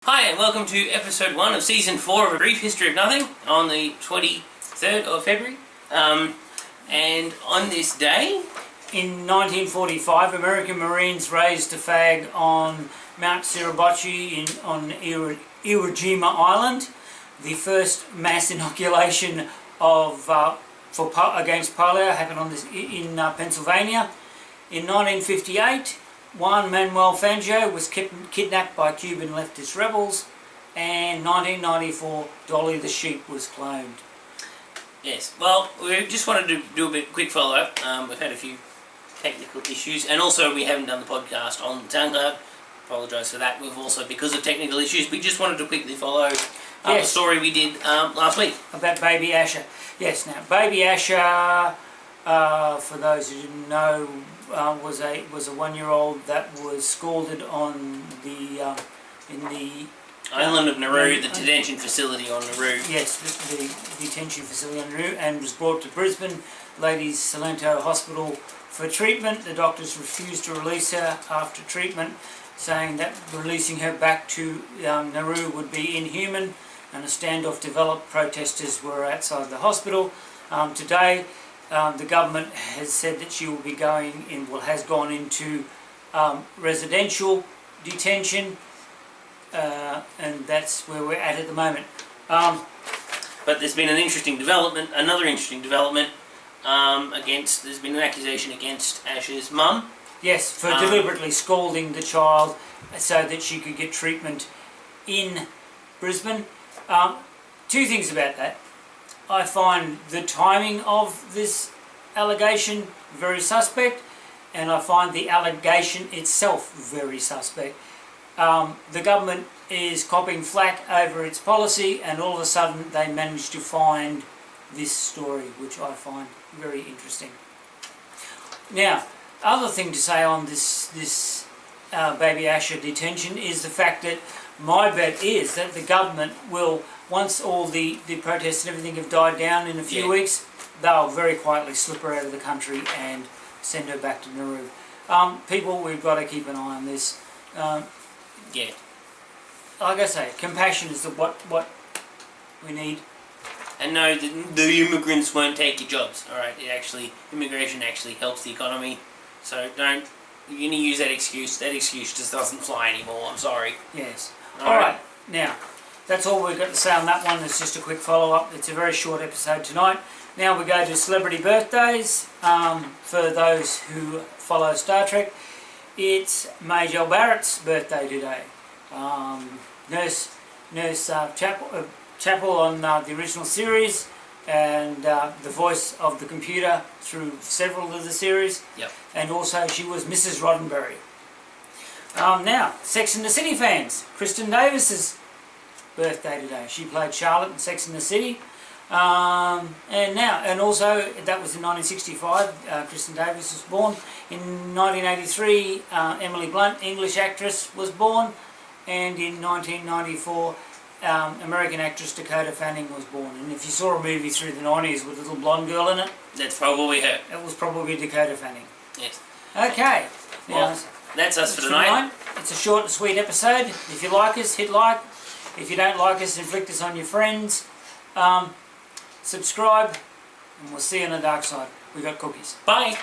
Hi and welcome to episode 1 of season 4 of A Brief History of Nothing on the 23rd of February. And on this day, in 1945, American Marines raised a flag on Mount Suribachi on Iwo Jima Island. The first mass inoculation of against polio happened in Pennsylvania. In 1958, Juan Manuel Fangio was kidnapped by Cuban leftist rebels, and 1994, Dolly the sheep was cloned. Yes, well, we just wanted to do a quick follow-up. We've had a few technical issues, and also we haven't done the podcast on SoundCloud. Apologise for that. We've also, because of technical issues, we just wanted to quickly follow the story we did last week. About Baby Asha. Yes, now, Baby Asha, for those who didn't know, was a 1-year-old that was scalded on in the island of Nauru, the detention facility on Nauru. Yes, the detention facility on Nauru, and was brought to Brisbane Ladies Salento Hospital for treatment. The doctors refused to release her after treatment, saying that releasing her back to Nauru would be inhuman, and a standoff developed. Protesters were outside the hospital. Today, the government has said that she will be going in, has gone into residential detention, and that's where we're at the moment. But there's been an interesting development, another interesting development, there's been an accusation against Asha's mum. Yes, for deliberately scalding the child so that she could get treatment in Brisbane. Two things about that. I find the timing of this allegation very suspect, and I find the allegation itself very suspect. The government is copping flack over its policy, and all of a sudden they managed to find this story, which I find very interesting. Now, other thing to say on this Baby Asha detention is the fact that my bet is that the government will, once all the protests and everything have died down in a few weeks, they'll very quietly slip her out of the country and send her back to Nauru. People, we've got to keep an eye on this. Like I say, compassion is what we need. And no, the immigrants won't take your jobs. All right, immigration actually helps the economy. So you're going to use that excuse. That excuse just doesn't fly anymore. I'm sorry. Yes. All right. Now, that's all we've got to say on that one. It's just a quick follow-up. It's a very short episode tonight. Now we go to celebrity birthdays. For those who follow Star Trek, it's Majel Barrett's birthday today. Nurse Chapel on the original series, and the voice of the computer through several of the series. Yep. And also she was Mrs. Roddenberry. Now, Sex and the City fans, Kristen Davis's birthday today. She played Charlotte in Sex and the City. And also that was in 1965. Kristen Davis was born. In 1983, Emily Blunt, English actress, was born, and in 1994, American actress Dakota Fanning was born. And if you saw a movie through the 90s with a little blonde girl in it, that's probably her. It was probably Dakota Fanning. Yes. Okay. Well, that's us for tonight. It's a short and sweet episode. If you like us, hit like. If you don't like us, inflict us on your friends. Subscribe, and we'll see you on the dark side. We got cookies. Bye.